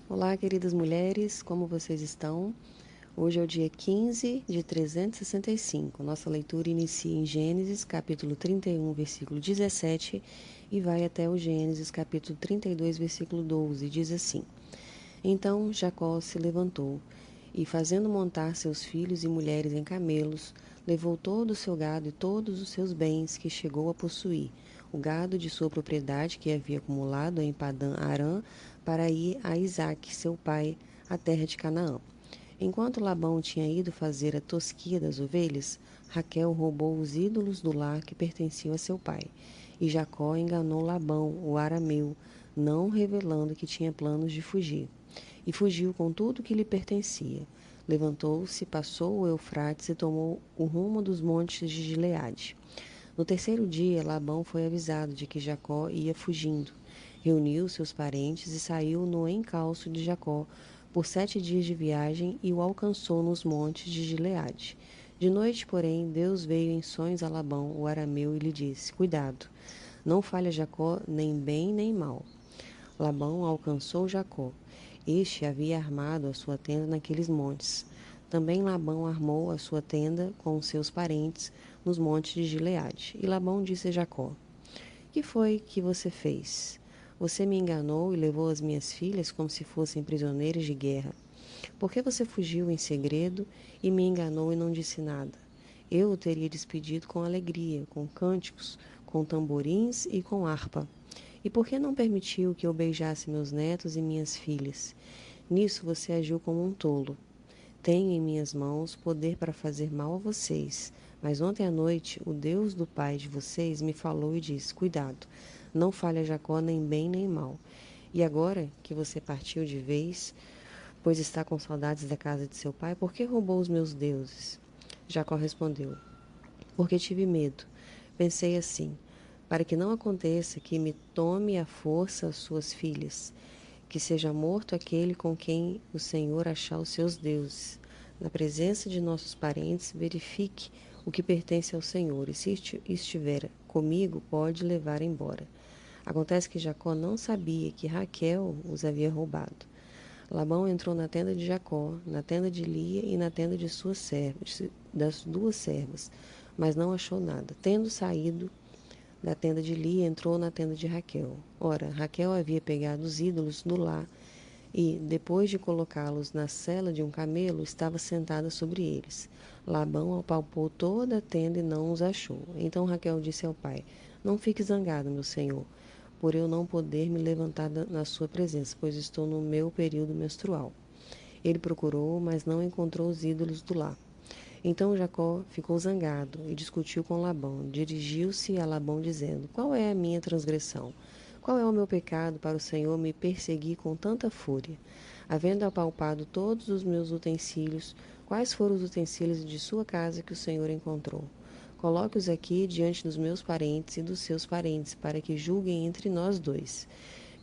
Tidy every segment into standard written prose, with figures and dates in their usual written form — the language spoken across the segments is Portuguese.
Olá, queridas mulheres, como vocês estão? Hoje é o dia 15 de 365. Nossa leitura inicia em Gênesis, capítulo 31, versículo 17, e vai até o Gênesis, capítulo 32, versículo 12. Diz assim: Então Jacó se levantou e, fazendo montar seus filhos e mulheres em camelos, levou todo o seu gado e todos os seus bens que chegou a possuir, o gado de sua propriedade que havia acumulado em Padã-Arã, para ir a Isaque, seu pai, à terra de Canaã. Enquanto Labão tinha ido fazer a tosquia das ovelhas, Raquel roubou os ídolos do lar que pertenciam a seu pai. E Jacó enganou Labão, o arameu, não revelando que tinha planos de fugir. E fugiu com tudo que lhe pertencia. Levantou-se, passou o Eufrates e tomou o rumo dos montes de Gileade. No terceiro dia, Labão foi avisado de que Jacó ia fugindo. Reuniu seus parentes e saiu no encalço de Jacó por 7 dias de viagem e o alcançou nos montes de Gileade. De noite, porém, Deus veio em sonhos a Labão, o arameu, e lhe disse: Cuidado, não falha Jacó nem bem nem mal. Labão alcançou Jacó. Este havia armado a sua tenda naqueles montes. Também Labão armou a sua tenda com os seus parentes nos montes de Gileade. E Labão disse a Jacó: Que foi que você fez? Você me enganou e levou as minhas filhas como se fossem prisioneiras de guerra. Por que você fugiu em segredo e me enganou e não disse nada? Eu o teria despedido com alegria, com cânticos, com tamborins e com harpa. E por que não permitiu que eu beijasse meus netos e minhas filhas? Nisso você agiu como um tolo. Tenho em minhas mãos poder para fazer mal a vocês. Mas ontem à noite, o Deus do pai de vocês me falou e disse: Cuidado, não fale a Jacó nem bem nem mal. E agora que você partiu de vez, pois está com saudades da casa de seu pai, por que roubou os meus deuses? Jacó respondeu: Porque tive medo. Pensei assim: para que não aconteça que me tome à força as suas filhas, que seja morto aquele com quem o Senhor achar os seus deuses. Na presença de nossos parentes, verifique o que pertence ao Senhor, e se estiver comigo, pode levar embora. Acontece que Jacó não sabia que Raquel os havia roubado. Labão entrou na tenda de Jacó, na tenda de Lia e na tenda de suas servas, das duas servas, mas não achou nada. Tendo saído da tenda de Lia, entrou na tenda de Raquel. Ora, Raquel havia pegado os ídolos do lar e, depois de colocá-los na sela de um camelo, estava sentada sobre eles. Labão apalpou toda a tenda e não os achou. Então Raquel disse ao pai: Não fique zangado, meu senhor, por eu não poder me levantar na sua presença, pois estou no meu período menstrual. Ele procurou, mas não encontrou os ídolos do lar. Então Jacó ficou zangado e discutiu com Labão. Dirigiu-se a Labão dizendo: Qual é a minha transgressão? Qual é o meu pecado para o Senhor me perseguir com tanta fúria? Havendo apalpado todos os meus utensílios, quais foram os utensílios de sua casa que o Senhor encontrou? Coloque-os aqui diante dos meus parentes e dos seus parentes, para que julguem entre nós dois.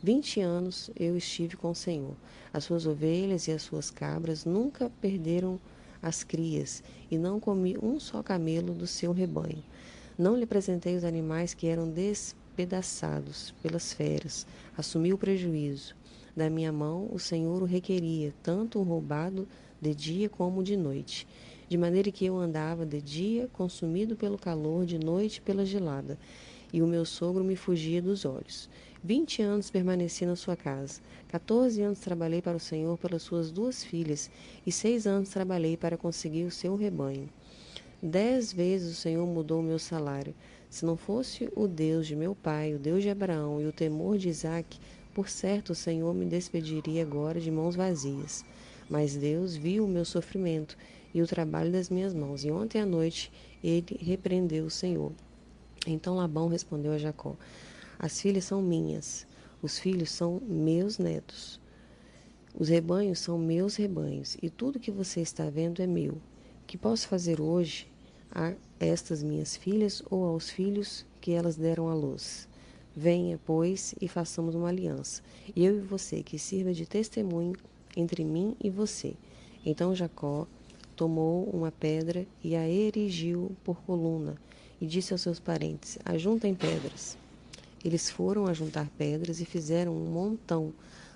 20 anos eu estive com o Senhor. As suas ovelhas e as suas cabras nunca perderam as crias, e não comi um só camelo do seu rebanho. Não lhe apresentei os animais que eram despedaçados pelas feras. Assumi o prejuízo. Da minha mão o Senhor o requeria, tanto o roubado de dia como de noite. De maneira que eu andava de dia, consumido pelo calor, de noite pela gelada, e o meu sogro me fugia dos olhos. 20 anos permaneci na sua casa. 14 anos trabalhei para o Senhor pelas suas duas filhas, e 6 anos trabalhei para conseguir o seu rebanho. 10 vezes o Senhor mudou o meu salário. Se não fosse o Deus de meu pai, o Deus de Abraão e o temor de Isaque, por certo o Senhor me despediria agora de mãos vazias. Mas Deus viu o meu sofrimento e o trabalho das minhas mãos, e ontem à noite ele repreendeu o Senhor. Então Labão respondeu a Jacó: As filhas são minhas, os filhos são meus netos, os rebanhos são meus rebanhos, e tudo que você está vendo é meu. O que posso fazer hoje a estas minhas filhas ou aos filhos que elas deram à luz? Venha, pois, e façamos uma aliança, eu e você, que sirva de testemunho entre mim e você. Então Jacó tomou uma pedra e a erigiu por coluna, e disse aos seus parentes: Ajuntem pedras. Eles foram ajuntar pedras e fizeram um montão,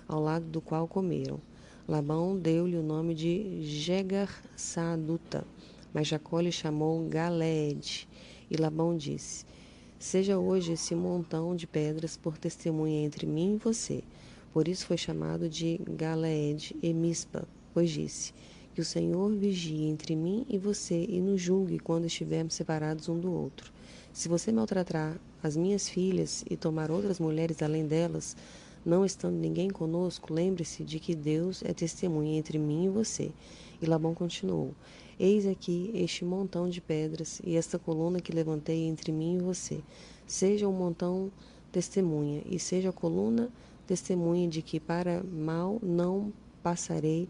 ao lado do qual comeram. Labão deu-lhe o nome de Jegar-Saaduta, mas Jacó lhe chamou Galeede. E Labão disse: Seja hoje esse montão de pedras por testemunha entre mim e você. Por isso foi chamado de Galeede e Mispa, pois disse: Que o Senhor vigie entre mim e você e nos julgue quando estivermos separados um do outro. Se você maltratar as minhas filhas e tomar outras mulheres além delas, não estando ninguém conosco, lembre-se de que Deus é testemunha entre mim e você. E Labão continuou: Eis aqui este montão de pedras e esta coluna que levantei entre mim e você. Seja o montão testemunha, e seja a coluna testemunha de que para mal não passarei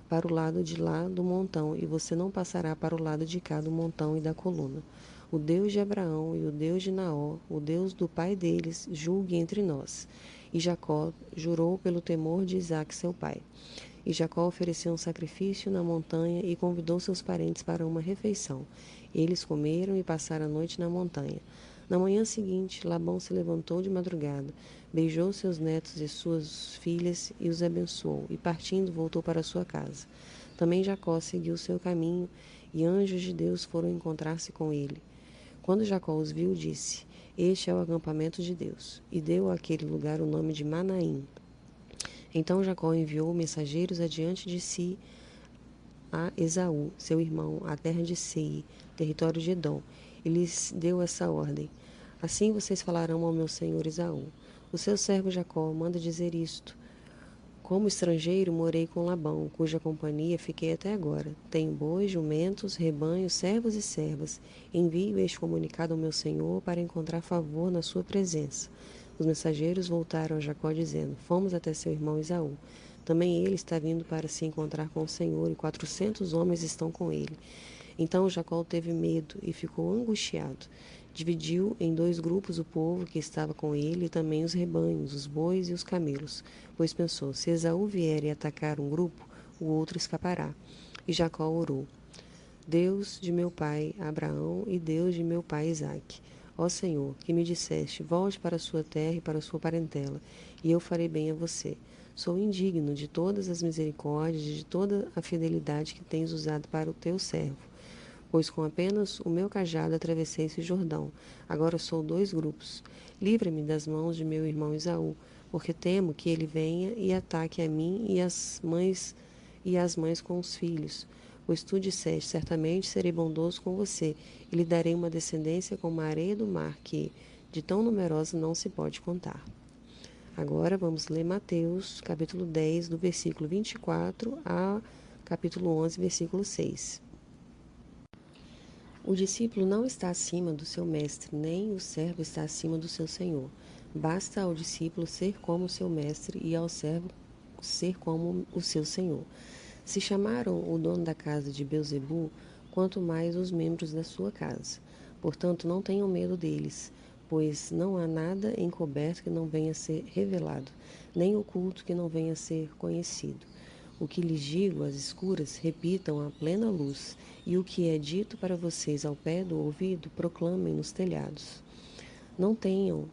para o lado de lá do montão, e você não passará para o lado de cá do montão e da coluna. O Deus de Abraão e o Deus de Naó, o Deus do pai deles, julgue entre nós. E Jacó jurou pelo temor de Isaque, seu pai. E Jacó ofereceu um sacrifício na montanha e convidou seus parentes para uma refeição. Eles comeram e passaram a noite na montanha. Na manhã seguinte, Labão se levantou de madrugada, beijou seus netos e suas filhas e os abençoou, e partindo voltou para sua casa. Também Jacó seguiu seu caminho, e anjos de Deus foram encontrar-se com ele. Quando Jacó os viu, disse: Este é o acampamento de Deus, e deu àquele lugar o nome de Manaim. Então Jacó enviou mensageiros adiante de si a Esaú, seu irmão, à terra de Seir, território de Edom, e lhes deu essa ordem: Assim vocês falarão ao meu senhor Esaú: O seu servo Jacó manda dizer isto: Como estrangeiro morei com Labão, cuja companhia fiquei até agora. Tenho bois, jumentos, rebanhos, servos e servas. Envio este comunicado ao meu senhor para encontrar favor na sua presença. Os mensageiros voltaram a Jacó dizendo: Fomos até seu irmão Esaú. Também ele está vindo para se encontrar com o Senhor, e 400 homens estão com ele. Então Jacó teve medo e ficou angustiado. Dividiu em dois grupos o povo que estava com ele e também os rebanhos, os bois e os camelos, pois pensou: se Esaú vier e atacar um grupo, o outro escapará. E Jacó orou: Deus de meu pai Abraão e Deus de meu pai Isaque, ó Senhor, que me disseste: volte para a sua terra e para a sua parentela, e eu farei bem a você. Sou indigno de todas as misericórdias e de toda a fidelidade que tens usado para o teu servo, pois com apenas o meu cajado atravessei esse Jordão. Agora sou dois grupos. Livra-me das mãos de meu irmão Esaú, porque temo que ele venha e ataque a mim e as mães com os filhos. Pois tu disseste: certamente serei bondoso com você, e lhe darei uma descendência como a areia do mar, que, de tão numerosa, não se pode contar. Agora vamos ler Mateus, capítulo 10, do versículo 24 a capítulo 11, versículo 6. O discípulo não está acima do seu mestre, nem o servo está acima do seu senhor. Basta ao discípulo ser como o seu mestre e ao servo ser como o seu senhor. Se chamaram o dono da casa de Beelzebu, quanto mais os membros da sua casa. Portanto, não tenham medo deles, pois não há nada encoberto que não venha a ser revelado, nem oculto que não venha a ser conhecido. O que lhes digo às escuras, repitam à plena luz, e o que é dito para vocês ao pé do ouvido, proclamem nos telhados. Não temam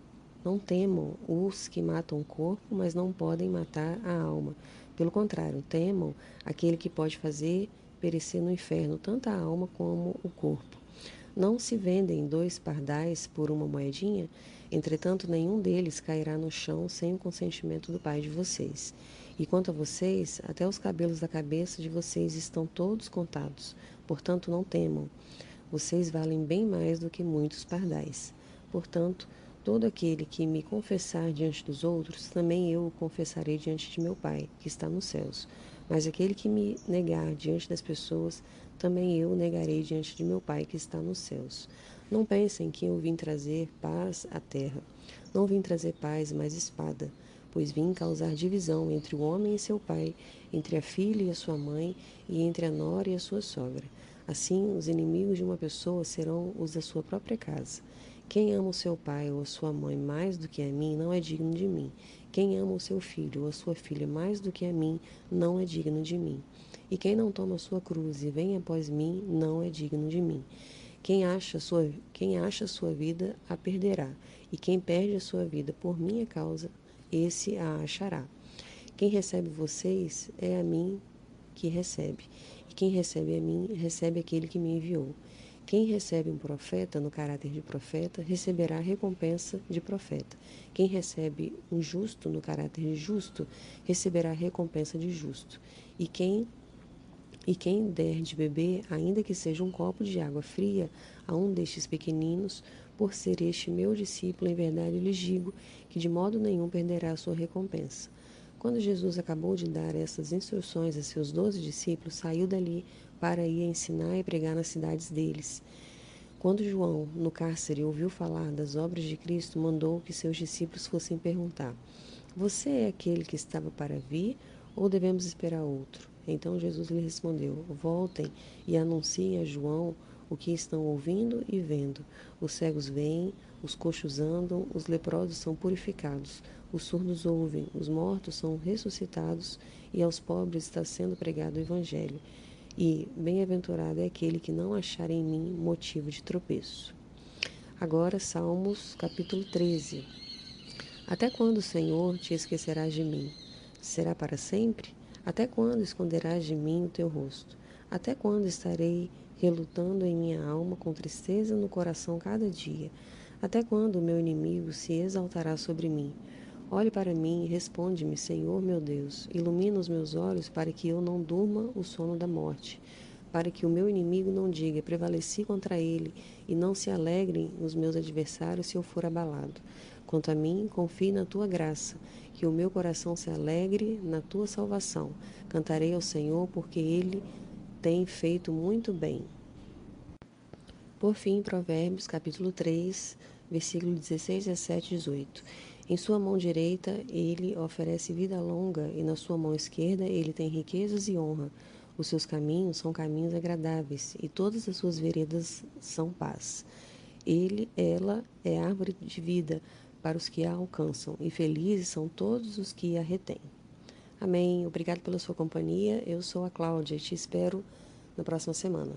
os que matam o corpo, mas não podem matar a alma. Pelo contrário, temam aquele que pode fazer perecer no inferno tanto a alma como o corpo. Não se vendem 2 pardais por uma moedinha? Entretanto, nenhum deles cairá no chão sem o consentimento do Pai de vocês. E quanto a vocês, até os cabelos da cabeça de vocês estão todos contados. Portanto, não temam. Vocês valem bem mais do que muitos pardais. Portanto, todo aquele que me confessar diante dos outros, também eu o confessarei diante de meu Pai, que está nos céus. Mas aquele que me negar diante das pessoas, também eu o negarei diante de meu Pai, que está nos céus. Não pensem que eu vim trazer paz à terra. Não vim trazer paz, mas espada, pois vim causar divisão entre o homem e seu pai, entre a filha e a sua mãe, e entre a nora e a sua sogra. Assim, os inimigos de uma pessoa serão os da sua própria casa. Quem ama o seu pai ou a sua mãe mais do que a mim, não é digno de mim. Quem ama o seu filho ou a sua filha mais do que a mim, não é digno de mim. E quem não toma a sua cruz e vem após mim, não é digno de mim. Quem acha a sua vida, a perderá. E quem perde a sua vida por minha causa, esse a achará. Quem recebe vocês é a mim que recebe. E quem recebe a mim, recebe aquele que me enviou. Quem recebe um profeta no caráter de profeta, receberá a recompensa de profeta. Quem recebe um justo no caráter de justo, receberá a recompensa de justo. E quem der de beber, ainda que seja um copo de água fria, a um destes pequeninos, por ser este meu discípulo, em verdade lhes digo que de modo nenhum perderá a sua recompensa. Quando Jesus acabou de dar essas instruções a seus 12 discípulos, saiu dali para ir ensinar e pregar nas cidades deles. Quando João, no cárcere, ouviu falar das obras de Cristo, mandou que seus discípulos fossem perguntar: Você é aquele que estava para vir, ou devemos esperar outro? Então Jesus lhe respondeu: Voltem e anunciem a João o que estão ouvindo e vendo. Os cegos veem, os coxos andam, os leprosos são purificados, os surdos ouvem, os mortos são ressuscitados, e aos pobres está sendo pregado o Evangelho. E bem-aventurado é aquele que não achar em mim motivo de tropeço. Agora, Salmos, capítulo 13. Até quando, Senhor, te esquecerás de mim? Será para sempre? Até quando esconderás de mim o teu rosto? Até quando estarei relutando em minha alma com tristeza no coração cada dia? Até quando o meu inimigo se exaltará sobre mim? Olhe para mim e responde-me, Senhor meu Deus. Ilumina os meus olhos para que eu não durma o sono da morte, para que o meu inimigo não diga, prevaleci contra ele, e não se alegrem os meus adversários se eu for abalado. Quanto a mim, confie na tua graça, que o meu coração se alegre na tua salvação. Cantarei ao Senhor, porque ele tem feito muito bem. Por fim, Provérbios, capítulo 3, versículo 16, 17 e 18. Em sua mão direita ele oferece vida longa, e na sua mão esquerda ele tem riquezas e honra. Os seus caminhos são caminhos agradáveis, e todas as suas veredas são paz. Ela é árvore de vida para os que a alcançam, e felizes são todos os que a retêm. Amém. Obrigado pela sua companhia. Eu sou a Cláudia e te espero na próxima semana.